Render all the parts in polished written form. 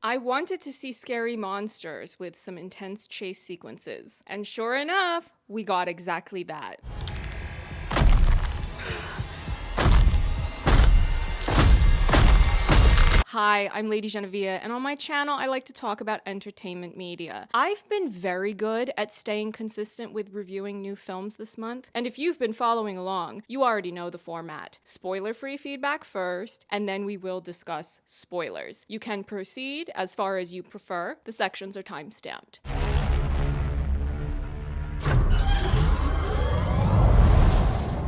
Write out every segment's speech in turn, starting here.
I wanted to see scary monsters with some intense chase sequences. And sure enough, we got exactly that. Hi, I'm Lady Genevieve, and on my channel, I like to talk about entertainment media. I've been very good at staying consistent with reviewing new films this month, and if you've been following along, you already know the format. Spoiler-free feedback first, and then we will discuss spoilers. You can proceed as far as you prefer. The sections are time-stamped.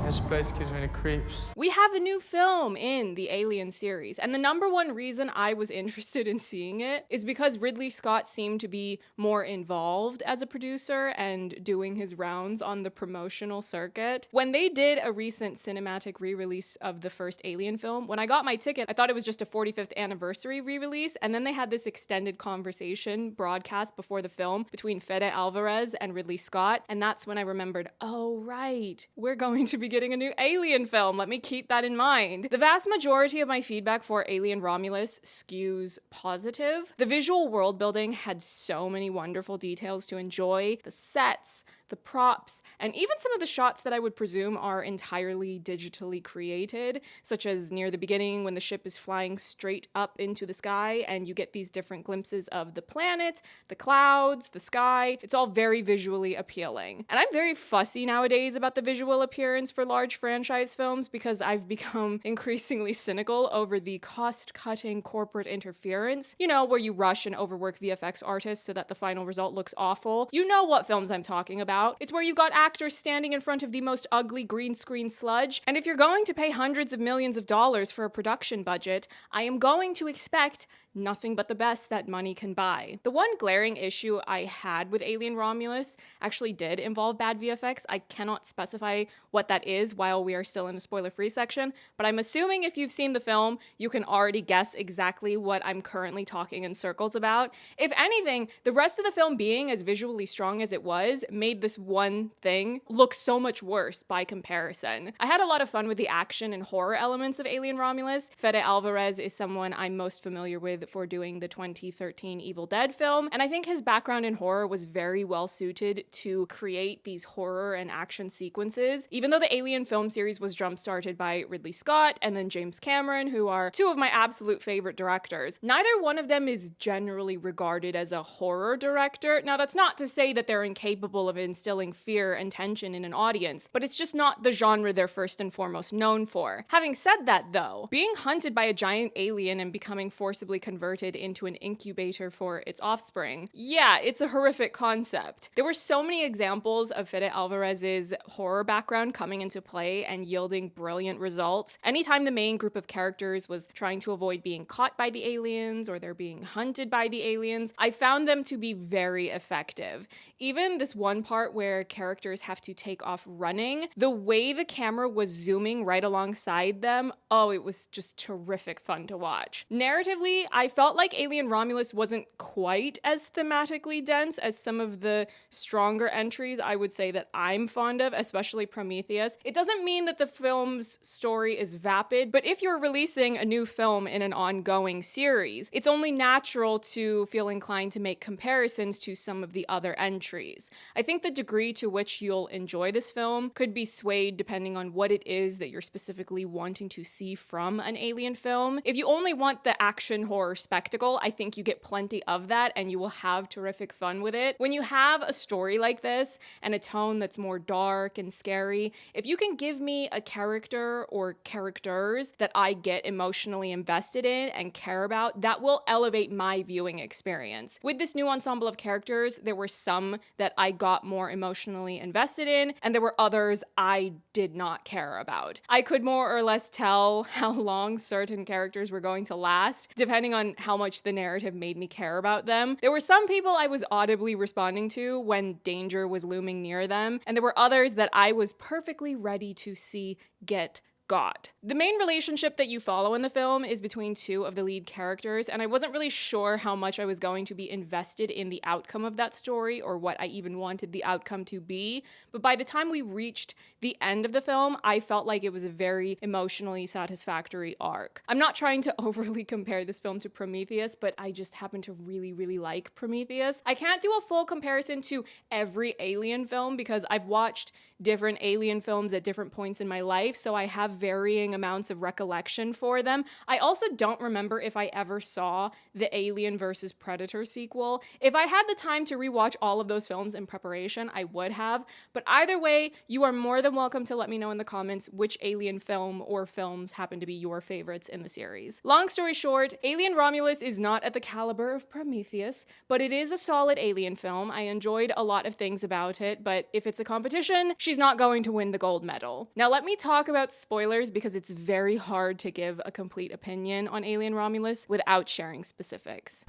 This place gives me the creeps. We have a new film in the Alien series, and the number one reason I was interested in seeing it is because Ridley Scott seemed to be more involved as a producer and doing his rounds on the promotional circuit. When they did a recent cinematic re-release of the first Alien film, when I got my ticket, I thought it was just a 45th anniversary re-release, and then they had this extended conversation broadcast before the film between Fede Alvarez and Ridley Scott, and that's when I remembered, oh right, we're going to be getting a new Alien film. Let me keep that in mind. The vast majority of my feedback for Alien Romulus skews positive. The visual world building had so many wonderful details to enjoy. The sets, the props, and even some of the shots that I would presume are entirely digitally created, such as near the beginning when the ship is flying straight up into the sky and you get these different glimpses of the planet, the clouds, the sky. It's all very visually appealing. And I'm very fussy nowadays about the visual appearance for large franchise films because I've become increasingly cynical over the cost-cutting corporate interference, you know, where you rush and overwork VFX artists so that the final result looks awful. You know what films I'm talking about. It's where you've got actors standing in front of the most ugly green screen sludge, and if you're going to pay hundreds of millions of dollars for a production budget, I am going to expect nothing but the best that money can buy. The one glaring issue I had with Alien Romulus actually did involve bad VFX. I cannot specify what that is while we are still in the spoiler-free section, but I'm assuming if you've seen the film, you can already guess exactly what I'm currently talking in circles about. If anything, the rest of the film being as visually strong as it was made this one thing look so much worse by comparison. I had a lot of fun with the action and horror elements of Alien Romulus. Fede Alvarez is someone I'm most familiar with for doing the 2013 Evil Dead film, and I think his background in horror was very well suited to create these horror and action sequences. Even though the Alien film series was jump-started by Ridley Scott and then James Cameron, who are two of my absolute favorite directors, neither one of them is generally regarded as a horror director. Now, that's not to say that they're incapable of instilling fear and tension in an audience, but it's just not the genre they're first and foremost known for. Having said that, though, being hunted by a giant alien and becoming forcibly converted into an incubator for its offspring, yeah, it's a horrific concept. There were so many examples of Fede Alvarez's horror background coming into play and yielding brilliant results. Anytime the main group of characters was trying to avoid being caught by the aliens or they're being hunted by the aliens, I found them to be very effective. Even this one part where characters have to take off running, the way the camera was zooming right alongside them, oh, it was just terrific fun to watch. Narratively, I felt like Alien Romulus wasn't quite as thematically dense as some of the stronger entries I would say that I'm fond of, especially Prometheus. It doesn't mean that the film's story is vapid, but if you're releasing a new film in an ongoing series, it's only natural to feel inclined to make comparisons to some of the other entries. I think the degree to which you'll enjoy this film could be swayed depending on what it is that you're specifically wanting to see from an Alien film. If you only want the action horror spectacle, I think you get plenty of that and you will have terrific fun with it. When you have a story like this and a tone that's more dark and scary, if you can give me a character or characters that I get emotionally invested in and care about, that will elevate my viewing experience. With this new ensemble of characters, there were some that I got more emotionally invested in, and there were others I did not care about. I could more or less tell how long certain characters were going to last, depending on how much the narrative made me care about them. There were some people I was audibly responding to when danger was looming near them, and there were others that I was perfectly ready to see get God. The main relationship that you follow in the film is between two of the lead characters, and I wasn't really sure how much I was going to be invested in the outcome of that story or what I even wanted the outcome to be. But by the time we reached the end of the film, I felt like it was a very emotionally satisfactory arc. I'm not trying to overly compare this film to Prometheus, but I just happen to really, really like Prometheus. I can't do a full comparison to every Alien film because I've watched different Alien films at different points in my life, so I have varying amounts of recollection for them. I also don't remember if I ever saw the Alien vs. Predator sequel. If I had the time to rewatch all of those films in preparation, I would have, but either way, you are more than welcome to let me know in the comments which Alien film or films happen to be your favorites in the series. Long story short, Alien Romulus is not at the caliber of Prometheus, but it is a solid Alien film. I enjoyed a lot of things about it, but if it's a competition, she's not going to win the gold medal. Now let me talk about spoilers because it's very hard to give a complete opinion on Alien Romulus without sharing specifics.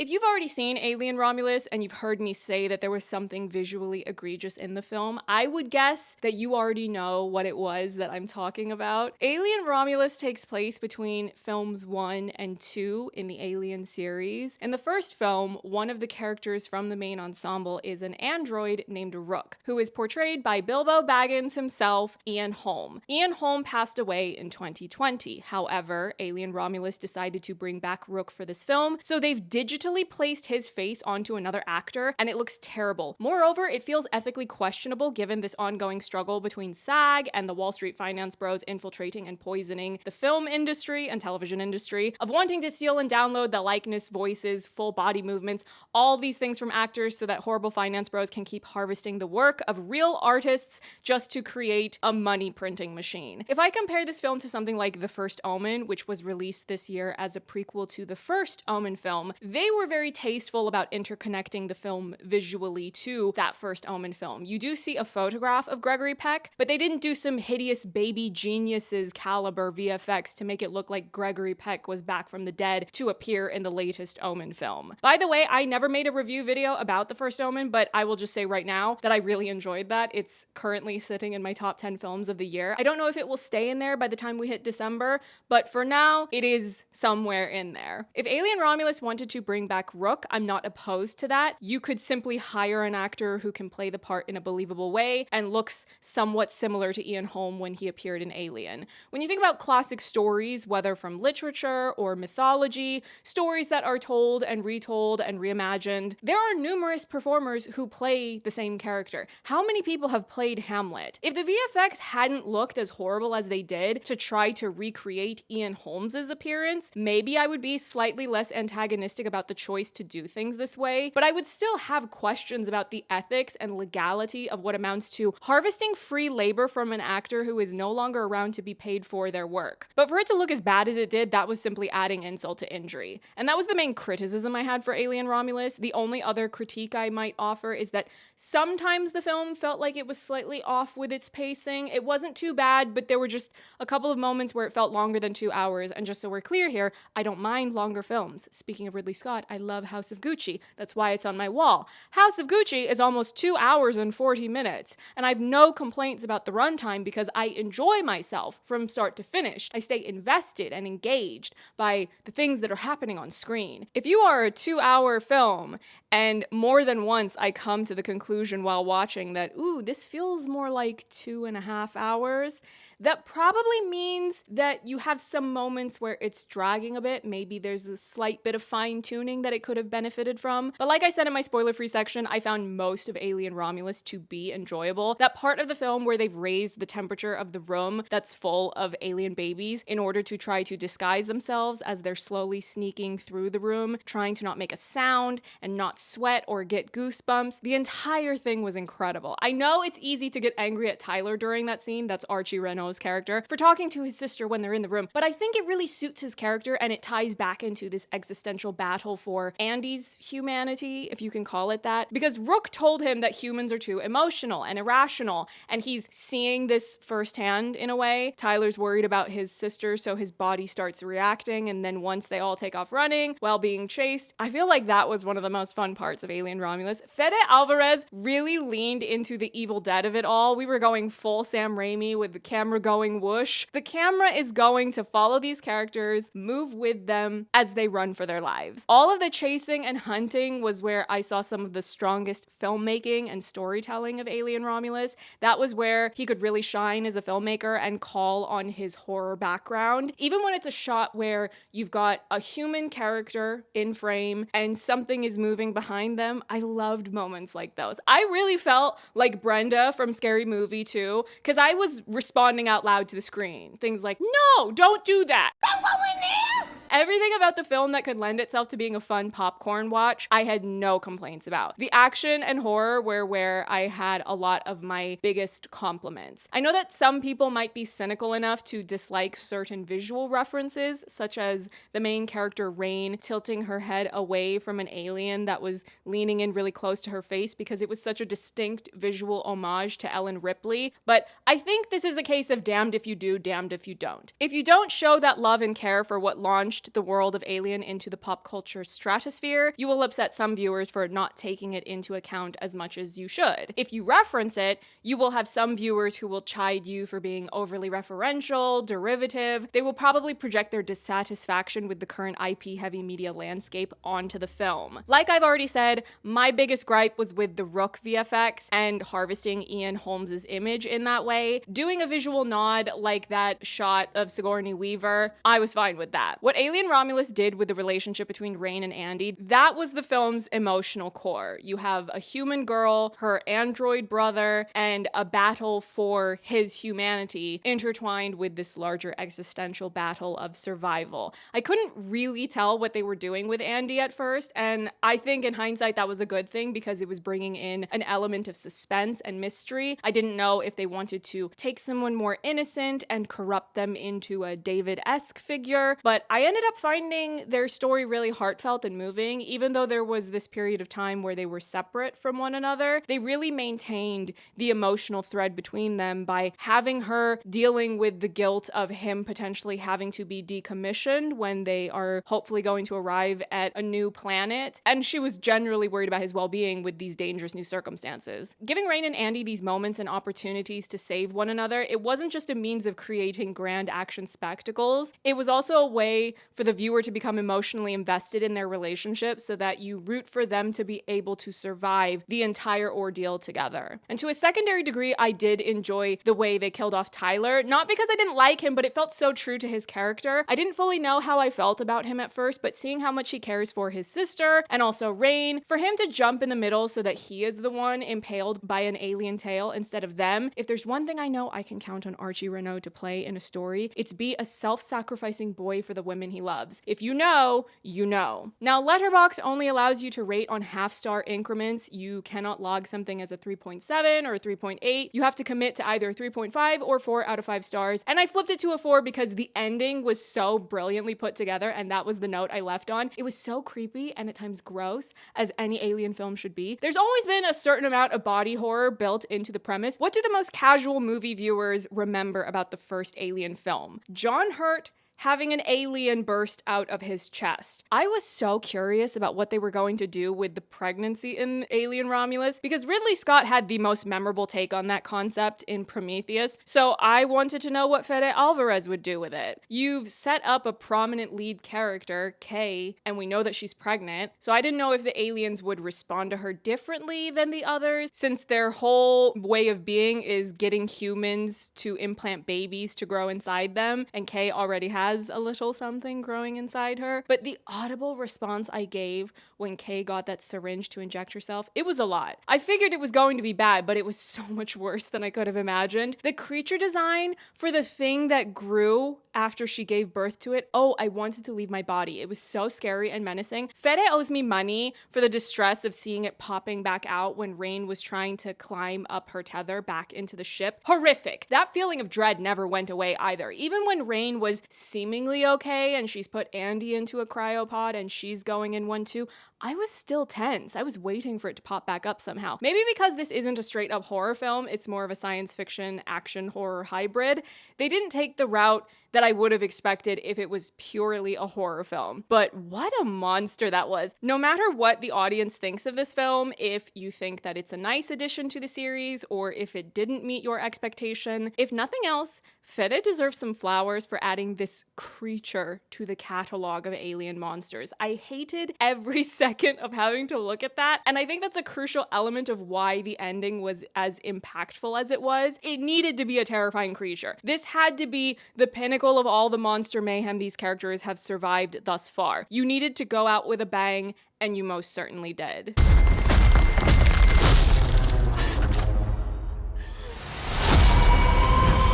If you've already seen Alien Romulus and you've heard me say that there was something visually egregious in the film, I would guess that you already know what it was that I'm talking about. Alien Romulus takes place between films 1 and 2 in the Alien series. In the first film, one of the characters from the main ensemble is an android named Rook, who is portrayed by Bilbo Baggins himself, Ian Holm. Ian Holm passed away in 2020. However, Alien Romulus decided to bring back Rook for this film, so they've digitally placed his face onto another actor, and it looks terrible. Moreover, it feels ethically questionable given this ongoing struggle between SAG and the Wall Street finance bros infiltrating and poisoning the film industry and television industry, of wanting to steal and download the likeness, voices, full body movements, all these things from actors so that horrible finance bros can keep harvesting the work of real artists just to create a money printing machine. If I compare this film to something like The First Omen, which was released this year as a prequel to the first Omen film, they were very tasteful about interconnecting the film visually to that first Omen film. You do see a photograph of Gregory Peck, but they didn't do some hideous baby geniuses caliber VFX to make it look like Gregory Peck was back from the dead to appear in the latest Omen film. By the way, I never made a review video about the first Omen, but I will just say right now that I really enjoyed that. It's currently sitting in my top 10 films of the year. I don't know if it will stay in there by the time we hit December, but for now, it is somewhere in there. If Alien Romulus wanted to bring back Rook, I'm not opposed to that. You could simply hire an actor who can play the part in a believable way and looks somewhat similar to Ian Holm when he appeared in Alien. When you think about classic stories, whether from literature or mythology, stories that are told and retold and reimagined, there are numerous performers who play the same character. How many people have played Hamlet? If the VFX hadn't looked as horrible as they did to try to recreate Ian Holmes's appearance, maybe I would be slightly less antagonistic about the choice to do things this way, but I would still have questions about the ethics and legality of what amounts to harvesting free labor from an actor who is no longer around to be paid for their work. But for it to look as bad as it did, that was simply adding insult to injury. And that was the main criticism I had for Alien Romulus. The only other critique I might offer is that sometimes the film felt like it was slightly off with its pacing. It wasn't too bad, but there were just a couple of moments where it felt longer than 2 hours. And just so we're clear here, I don't mind longer films. Speaking of Ridley Scott, I love House of Gucci. That's why it's on my wall. House of Gucci is almost 2 hours and 40 minutes, and I have no complaints about the runtime because I enjoy myself from start to finish. I stay invested and engaged by the things that are happening on screen. If you are a 2-hour film, and more than once I come to the conclusion while watching that, ooh, this feels more like 2.5 hours, that probably means that you have some moments where it's dragging a bit. Maybe there's a slight bit of fine tuning that it could have benefited from. But like I said in my spoiler-free section, I found most of Alien Romulus to be enjoyable. That part of the film where they've raised the temperature of the room that's full of alien babies in order to try to disguise themselves as they're slowly sneaking through the room, trying to not make a sound and not sweat or get goosebumps. The entire thing was incredible. I know it's easy to get angry at Tyler during that scene. That's Archie Renaux Renaux's character for talking to his sister when they're in the room, but I think it really suits his character and it ties back into this existential battle for Andy's humanity, if you can call it that, because Rook told him that humans are too emotional and irrational, and he's seeing this firsthand in a way. Tyler's worried about his sister, so his body starts reacting, and then once they all take off running while being chased, I feel like that was one of the most fun parts of Alien Romulus. Fede Alvarez really leaned into the Evil Dead of it all. We were going full Sam Raimi with the camera going whoosh. The camera is going to follow these characters, move with them as they run for their lives. All of the chasing and hunting was where I saw some of the strongest filmmaking and storytelling of Alien Romulus. That was where he could really shine as a filmmaker and call on his horror background. Even when it's a shot where you've got a human character in frame and something is moving behind them, I loved moments like those. I really felt like Brenda from Scary Movie 2, because I was responding out loud to the screen. Things like, no, don't do that. Don't go in there. Everything about the film that could lend itself to being a fun popcorn watch, I had no complaints about. The action and horror were where I had a lot of my biggest compliments. I know that some people might be cynical enough to dislike certain visual references, such as the main character Rain tilting her head away from an alien that was leaning in really close to her face because it was such a distinct visual homage to Ellen Ripley. But I think this is a case of damned if you do, damned if you don't. If you don't show that love and care for what launched the world of Alien into the pop culture stratosphere, you will upset some viewers for not taking it into account as much as you should. If you reference it, you will have some viewers who will chide you for being overly referential, derivative. They will probably project their dissatisfaction with the current IP-heavy media landscape onto the film. Like I've already said, my biggest gripe was with the Rook VFX and harvesting Ian Holmes's image in that way. Doing a visual nod like that shot of Sigourney Weaver, I was fine with that. What Alien Romulus did with the relationship between Rain and Andy, that was the film's emotional core. You have a human girl, her android brother, and a battle for his humanity intertwined with this larger existential battle of survival. I couldn't really tell what they were doing with Andy at first, and I think in hindsight that was a good thing because it was bringing in an element of suspense and mystery. I didn't know if they wanted to take someone more innocent and corrupt them into a David-esque figure, but I ended up finding their story really heartfelt and moving. Even though there was this period of time where they were separate from one another, they really maintained the emotional thread between them by having her dealing with the guilt of him potentially having to be decommissioned when they are hopefully going to arrive at a new planet. And she was generally worried about his well-being with these dangerous new circumstances. Giving Rain and Andy these moments and opportunities to save one another, it wasn't just a means of creating grand action spectacles. It was also a way for the viewer to become emotionally invested in their relationship so that you root for them to be able to survive the entire ordeal together. And to a secondary degree, I did enjoy the way they killed off Tyler, not because I didn't like him, but it felt so true to his character. I didn't fully know how I felt about him at first, but seeing how much he cares for his sister and also Rain, for him to jump in the middle so that he is the one impaled by an alien tail instead of them, if there's one thing I know I can count on Archie Renaux to play in a story, it's be a self-sacrificing boy for the women he loves. If you know, you know. Now, Letterboxd only allows you to rate on half-star increments. You cannot log something as a 3.7 or a 3.8. You have to commit to either 3.5 or 4 out of 5 stars. And I flipped it to a 4 because the ending was so brilliantly put together, and that was the note I left on. It was so creepy and at times gross, as any alien film should be. There's always been a certain amount of body horror built into the premise. What do the most casual movie viewers remember about the first Alien film? John Hurt having an alien burst out of his chest. I was so curious about what they were going to do with the pregnancy in Alien Romulus because Ridley Scott had the most memorable take on that concept in Prometheus, so I wanted to know what Fede Alvarez would do with it. You've set up a prominent lead character, Kay, and we know that she's pregnant, so I didn't know if the aliens would respond to her differently than the others, since their whole way of being is getting humans to implant babies to grow inside them, and Kay already has has a little something growing inside her. But the audible response I gave when Kay got that syringe to inject herself, it was a lot. I figured it was going to be bad, but it was so much worse than I could have imagined. The creature design for the thing that grew after she gave birth to it, oh, I wanted to leave my body. It was so scary and menacing. Fede owes me money for the distress of seeing it popping back out when Rain was trying to climb up her tether back into the ship. Horrific. That feeling of dread never went away either. Even when Rain was seemingly okay and she's put Andy into a cryopod and she's going in one too, I was still tense. I was waiting for it to pop back up somehow. Maybe because this isn't a straight up horror film, it's more of a science fiction action horror hybrid. They didn't take the route that I would have expected if it was purely a horror film. But what a monster that was. No matter what the audience thinks of this film, if you think that it's a nice addition to the series or if it didn't meet your expectation, if nothing else, Fede deserves some flowers for adding this creature to the catalog of alien monsters. I hated every second of having to look at that, and I think that's a crucial element of why the ending was as impactful as it was. It needed to be a terrifying creature. This had to be the pinnacle of all the monster mayhem these characters have survived thus far. You needed to go out with a bang, and you most certainly did.